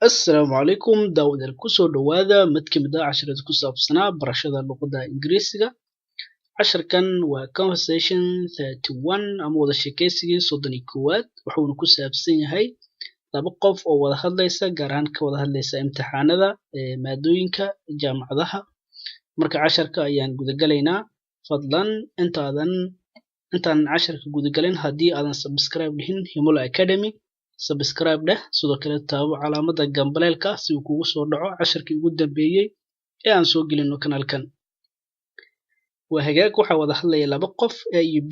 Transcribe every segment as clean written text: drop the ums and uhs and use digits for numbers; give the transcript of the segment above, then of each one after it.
Assalaamu calaykum daawadayaal kusoo dhawaada mid ka mid ah casharada ku saabsanaa barashada luqadda Ingiriisiga. Casharkan waa conversation 31 ama wada sheekaysigii 31aad wuxuuna ku saabsan yahay laba qof oo wada hadlaysa gaar ahaan ka wada hadlaysa imtixaanada maadooyinka jaamacadaha. Marka casharka ayaan gudagalaynaa. Fadlan intaan casharka gudagalin haddii aadan subscribe dhihin Himolo Academy subscribe dheh, sidoo kale taabo calaamada gambaleelka si uu kugu soo dhaco casharkii ugu dambeeyay ee aan soo gelino kanaalkan. Waa hagaag waxaa wada hadlaya laba qof A iyo B.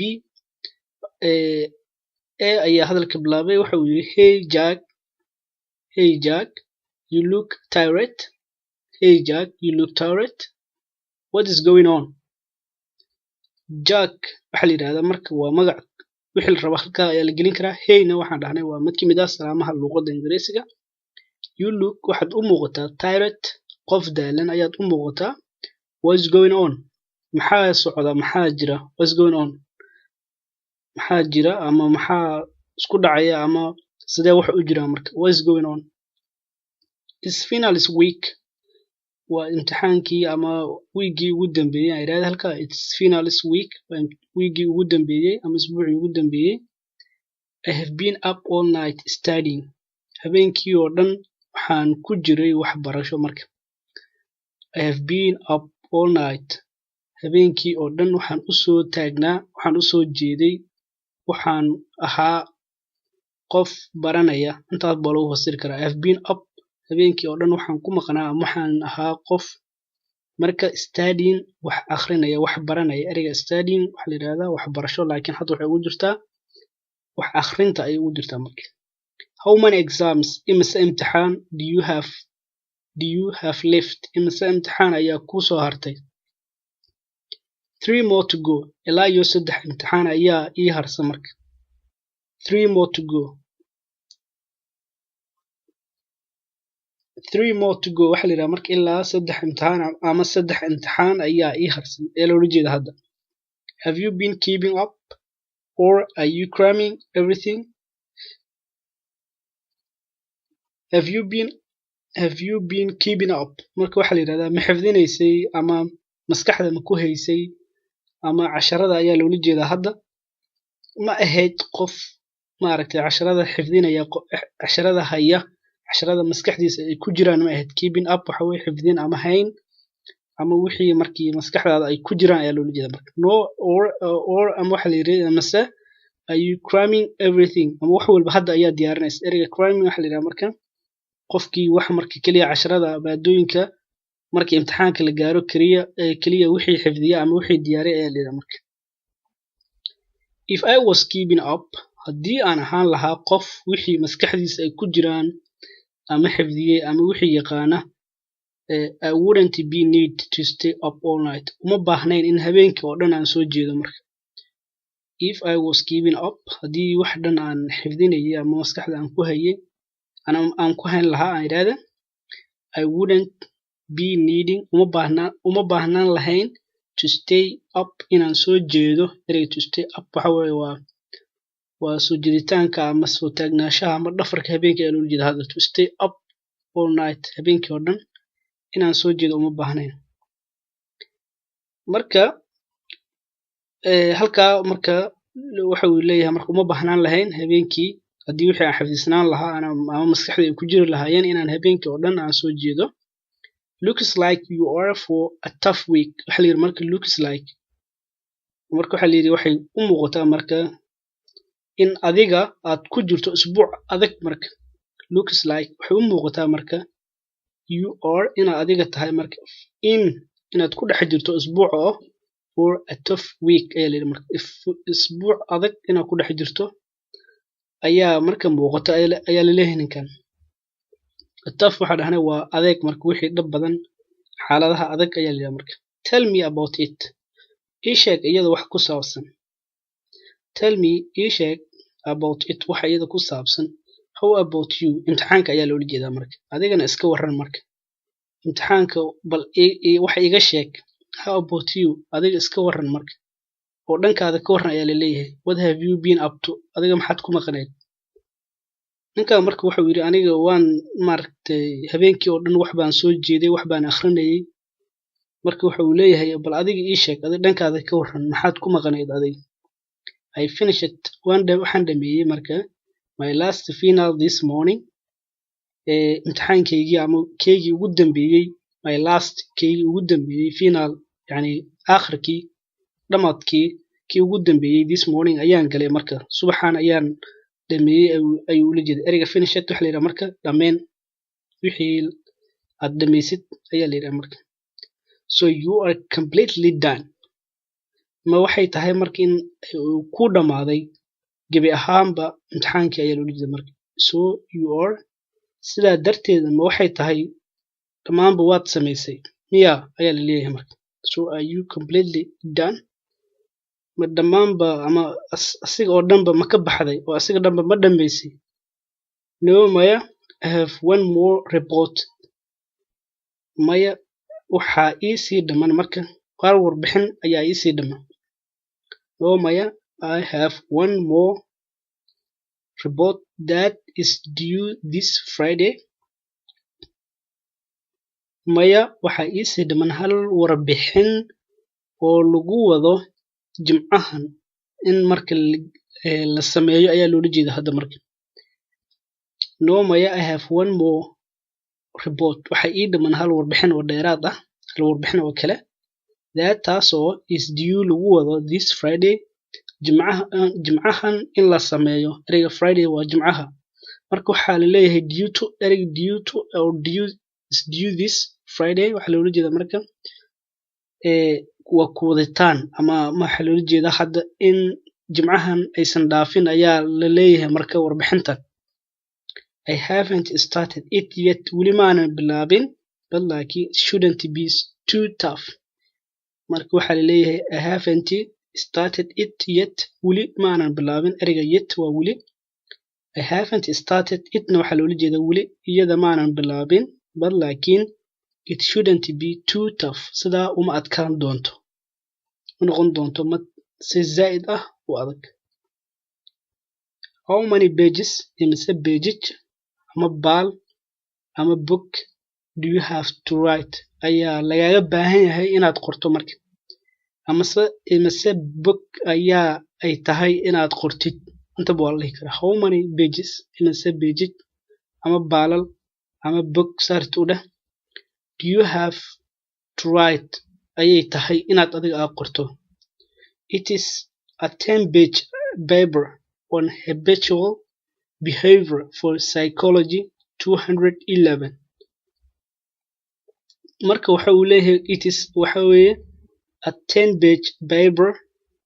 A ayaa hadalka bilaabay waxa uu yiri Hey Jack, you look tired. Hey Jack, you look tired. What is going on? Jack waxa la yiraahdaa marka waa magac wixii la rabo halka ayaa la gelin karaa. Hey-na waxaan dhahnay waa mid ka mid ah salaamaha luqadda Ingiriisiga. You look waxaad u muuqataa tired, qof daalan ayaad u muuqataa. What is going on? Maxaa socda? Maxaa jira? What is going on? Maxaa jira ama maxaa isku dhacaya ama sidee wax u jira marka? What is going on? It's finals week. Waa imtixaankii ama wiigii ugu dambeeyay ay raad halka it's finals week wiigii ugu dambeeyay ama isbuucii ugu dambeeyay. I have been up all night studying. Habeenkii oo dhan waxaan ku jiray waxbarasho marka. I have been up all night. Habeenkii oo dhan waxaan u soo taagnaa, waxaan u soo jeeday, waxaan ahaa qof baranaya. Intaas baa lagu fasiri karaa. I have been up habeenkii oo dhan waxaan ku maqnaa ama waxaan ahaa qof marka studying wax akhrinaya, wax baranaya. Ereyga studying waxa la yiraahdaa waxbarasho laakiin hadda waxay ugu jirtaa wax akhrinta ay ugu jirtaa marka. How many exams imisa imtixaan do you have left? Imisa imtixaan ayaa ku soo hartay? 3 more to go. Ilaa iyo 3 imtixaan ayaa ii harsan marka. 3 more to go. 3 more to go waxa la yiraahdaa marka ilaa 3 imtixaan ama 3 imtixaan ayaa ii harsan ee loola jeeda hadda. Have you been keeping up or are you cramming everything? Have you been keeping up? Marka waxa la yiraahdaa ma xifdinaysay ama maskaxda ma ku haysay ama casharada ayaa loola jeedaa hadda. Ma ahayd qof ma aragtay casharada xifdinaya, casharada haya, casharada maskaxdiisa ay ku jiraan ma ahayd. Keeping up waxa way xifdin ama hayn ama wixii markii maskaxdaada ay ku jiraan ayaa loola jeedaa marka. No or ama waxa la yiraahdaa mase are you cramming everything? Ama wax walba hadda ayaa diyaarinaysa. Ereyga cramming waxa la yiraahdaa marka qofkii wax markii kaliya casharada maadooyinka markii imtixaanka la gaaro kaliya wixii xifdiya ama wixii diyaariyay ayaa la yiraahdaa marka. If I was keeping up, haddii aan ahaan lahaa qof wixii maskaxdiisa ay ku jiraan ama xifdiyay ama wixii yaqaana, I wouldn't be need to stay up all night. Uma baahnayn in habeenkii oo dhan aan soo jeedo marka. If I was keeping up, haddii wax dhan aan xifdinayay ama maskaxda aan ku hayay aan ku hayn lahaa aan yiraahdo I wouldn't be needing uma baahnaan lahayn to stay up inaan soo jeedo. Ereyga to stay up waxa weeye waa soo jeeditaanka ama soo taagnaanshaha ama dhafarka habeenkii ayaa loola jeeda hadda. To stay up all night habeenkii oo dhan inaan soo jeedo uma baahnayn marka. Halkaa marka waxa uu leeyahay marka uma baahnaan lahayn habeenkii haddii wixii aan xifdisnaan lahaa ama maskaxda ay ku jiri lahaayeen inaan habeenkii oo dhan aan soo jeedo. Looks like you are for a tough week. Waxa la yiri marka looks like marka waxa la yiri waxay u muuqataa marka in adiga aad ku jirto isbuuc adag marka. Looks like waxay u muuqataa marka you are inaad adiga tahay marka inaad ku dhex jirto isbuuc oo for a tough week ayaa la yiri marka. Isbuuc adag inaad ku dhex jirto ayaa marka muuqata ayaa la leeyahay ninkan. Tough waxa dhahnay waa adeeg marka wixii dhab badan xaaladaha adag ayaa la yiraahdaa marka. Tell me about it. Ii sheeg iyada wax ku saabsan. Tell me ii sheeg about it waxa iyada ku saabsan. How about you? Imtixaanka ayaa loola jeedaa marka. Adigana iska waran marka. Imtixaanka bal waxa iga sheeg. How about you? Adiga iska waran marka. Oo dhankaada ka waran ayaa la leeyahay. What have you been up to? Adiga maxaad ku maqnayd? ninka marka wuxuu yiri aniga waan maartay habeenkii oo dhan wax baan soo jeeday wax baan akhrinayay marka wuxuu leeyahay bal adiga ii sheeg adiga dhankaada ka waran maxaad ku maqanayd adiga I finished one day waxaan dhameeyay marka my last final this morning imtixaankaygii ama keygii ugu dambeeyay my last keygii ugu dambeeyay final yani aakhirkii dhamaadkii kii ugu dambeeyay this morning ayaan galay marka subaxan ayaan dhameeyay ayuu ula jeedaa ereyga finished waxa la yiraahdaa marka dhameen wixii aad dhameysid ayaa la yiraahdaa marka so you are completely done ma waxay tahay marka in ku dhamaaday gabi ahaanba imtixaankii ayaa loo jeedaa marka so you are sidaa darteed ma waxay tahay dhamaanba waad sameysay miya ayaa la leeyahay marka so are you completely done ma dhamaanba ama asiga oo dhanba ma ka baxday oo asiga dhanba ma dhameysay no maya I have one more report maya waxa ii sii dhaman marka qaar warbixin ayaa ii sii dhaman no maya I have one more report that is due this Friday maya waxa ii sii dhaman hal warbixin oo lagu wado jimcahan in marka la sameeyo ayaa loo jeedaa hadda marka no maya I have one more report waxa ii dhaman hal warbixin oo dheeraad ah hal warbixin oo kale that taasoo is due lagu wado this Friday jimcahan in la sameeyo ereyga Friday waa jimcaha marka waxa la leeyahay due to ereyga due to or due is due this Friday waxa loo jeedaa marka waa kuwaditaan ama waxa loo jeedaa hadda in jimcahan aysan dhaafin ayaa la leeyahay marka warbixintan I haven't started it yet wali maanan bilaabin but like it shouldn't be too tough marka waxa la leeyahay I haven't started it yet wali maanan bilaabin ereyga yet waa wali I haven't started it na waxa loo jeedaa wali iyada maanan bilaabin but laakiin it shouldn't be too tough sida uma adkaan doonto noqon doonto ma si zaid ah u adag how many pages imse pages ama baal ama book do you have to write ayaa lagaga baahan yahay inaad qorto marka ama imse book ayaa ay tahay inaad qortid inta baa la dhihi karaa how many pages imse pages ama baalal ama book sartu dhah do you have to write ayay tahay inaad adiga aad qorto it is a 10-page paper on habitual behavior for psychology 211 marka waxa uu leeyahay it is waxa weeye a 10-page paper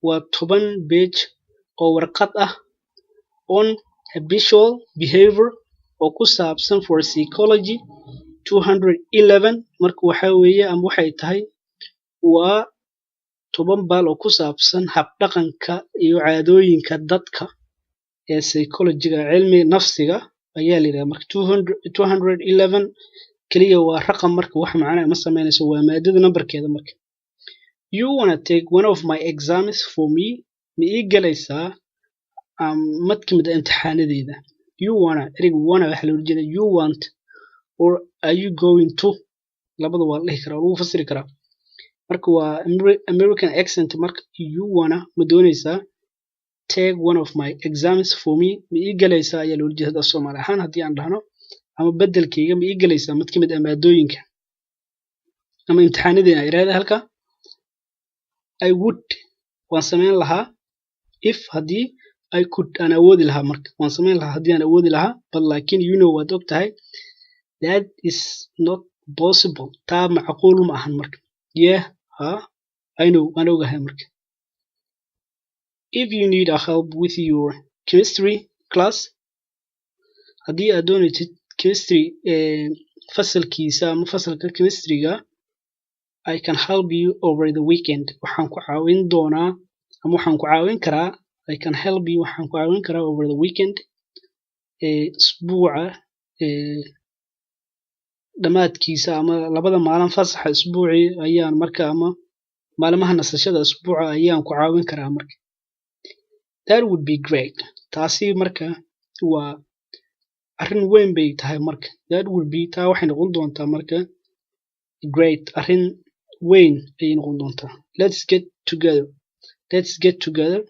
waa 10 page oo warqad ah on habitual behavior oo ku saabsan for psychology 211 marka waxa weeye ama waxay tahay waa 10 baal oo ku saabsan habdhaqanka iyo caadooyinka dadka ee psychology-ga cilmiga nafsiga ayaa la yiraahdaa marka 211 kaliya waa raqam marka wax macna ma sameynayso waa maadada numberkeeda marka you wanna take one of my exams for me ma ii galaysaa mid kamid ah imtixaanadeeda you wanna waxa loo jeedaa you want or are you going to labada waa la dhihi karaa lagu fasiri karaa marka waa American accent marka you wanna ma doonaysaa take one of my exams for me ma ii galaysaa ayaa loo jeedaa Soomaali ahaan haddii aan dhahno ama bedelkayga ma ii galaysaa mid kamid ah maadooyinka ama imtixaanadeena iraada halka I would waan sameyn lahaa if haddii I could aan awoodi lahaa marka waan sameyn lahaa haddii aan awoodi lahaa but laakiin you know waad ogtahay that is not possible taa macquul ma ahan marka yeah I know waan ogahay marka if you need a help with your chemistry class haddii aad doonaysid chemistry fasalkiisa ama fasalka chemistry-ga I can help you over the weekend waxaan ku caawin doonaa ama waxaan ku caawin karaa I can help you waxaan ku caawin karaa over the weekend isbuuca dhamaadkiisa ama labada maalin fasaxa isbuuci ayaan marka ama maalmaha nasashada isbuuca ayaan ku caawin karaa marka that would be great taasi marka waa arrin weyn bay tahay marka. That will be taa waxay noqon doontaa marka great, arrin weyn ayay noqon doontaa. Let's get together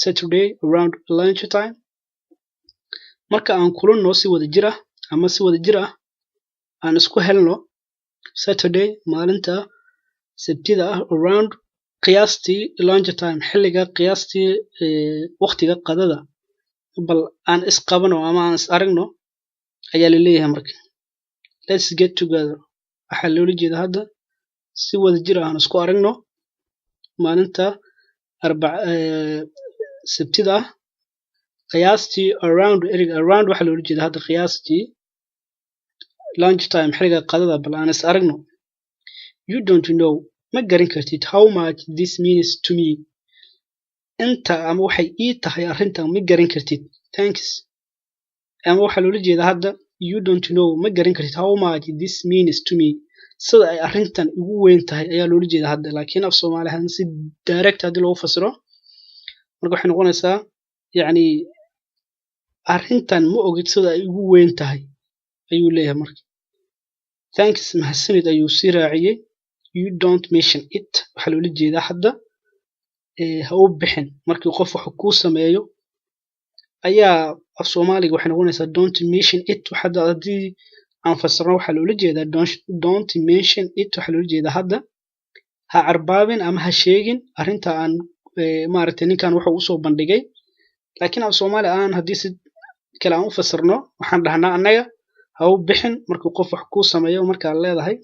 Saturday around lunchtime. Marka aan kulanno si wada jir ah ama si wada jir ah aan isku helno Saturday maalinta Sabtida ah around qiyaastii lunchtime, xilliga qiyaastii waqtiga qadada, bal aan isqabano ama aan is aragno ayaa la leeyahay marka. Let's get together waxaa loola jeeda hadda si wada jir ah aan isku aragno maalinta Sabtida ah qiyaastii around waxaa loola jeeda hadda qiyaastii lunchtime, xilliga qadada, bal aan is aragno. You don't know, ma garan kartid, how much this means to me, inta ama waxay ii tahay arrintan ma garan kartid. Thanks, ama waxaa loola jeeda hadda you don't know, ma garan kartid, how much this means to me, sida ay arrintan igu weyn tahay ayaa loola jeeda hadda. Laakiin af Soomaali ahaan si direct haddii loo fasiro marka waxay noqonaysaa yacni arrintan ma ogid sida ay igu weyn tahay ayuu leeyahay marka. Thanks, mahadsanid ayuu sii raaciyey. You don't mention it waxaa loola jeedaa hadda ha u bixin markii qof wax kuu sameeyo ayaa af Soomaaliga waxay noqonaysaa don't mention it. Hadda haddii aan fasirno waxaa loola jeedaa don't mention it waxaa loola jeedaa hadda ha carbaabin ama ha sheegin arrinta aan maaragtay ninkan wuxuu usoo bandhigay. Laakiin af Soomaali aan haddii si kale aan u fasirno waxaan dhahnaa annaga ha u bixin markuu qof wax kuu sameeyo markaa leedahay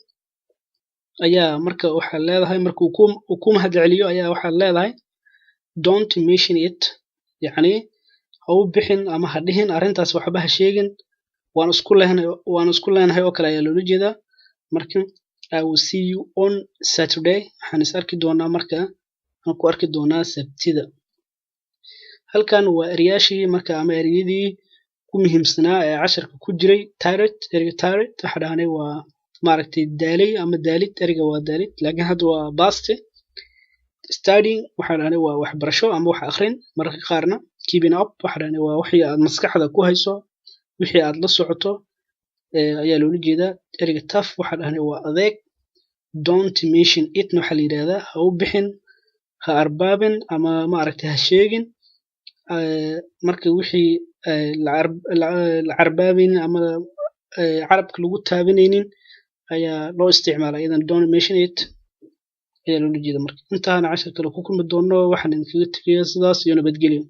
ayaa marka waxaa leedahay markuu ku mahadceliyo ayaa waxaa leedahay don't mention it, yacni ha u bixin ama ha dhihin arrintaas waxba ha sheegin, waan isku leenahay oo kale ayaa loola jeedaa. Marka I will see you on Saturday, waxaan is arki doonaa marka aan ku arki doonaa Sabtida. Halkan waa eryaashii marka ama eryadii ku muhiimsanaa ee casharka ku jiray. Ereyga tired waxa dhahnay waa maaragtay daalay ama daalid, ereyga waa daalid laakiin hadda waa past. Studying waxa dhahnay waa waxbarasho ama wax akhrin. Mararka qaarna keeping up waxa dhahnay waa wixii aad maskaxda ku hayso, wixii aad la socoto ayaa loola jeedaa. Ereyga tough waxa dhahnay waa adeeg. Don't mention it waxaa la yiraahdaa ha u bixin, ha arbaabin ama maaragtay ha sheegin marka wixii la carbaabaynin ama carabka lagu taabanaynin ayaa loo isticmaalaa idan don't mention it ayaa loola jeeda marka. Intaana cashar kale ku kulmi doono waxaan idinkaga tegayaa sidaas iyo nabadgelyo.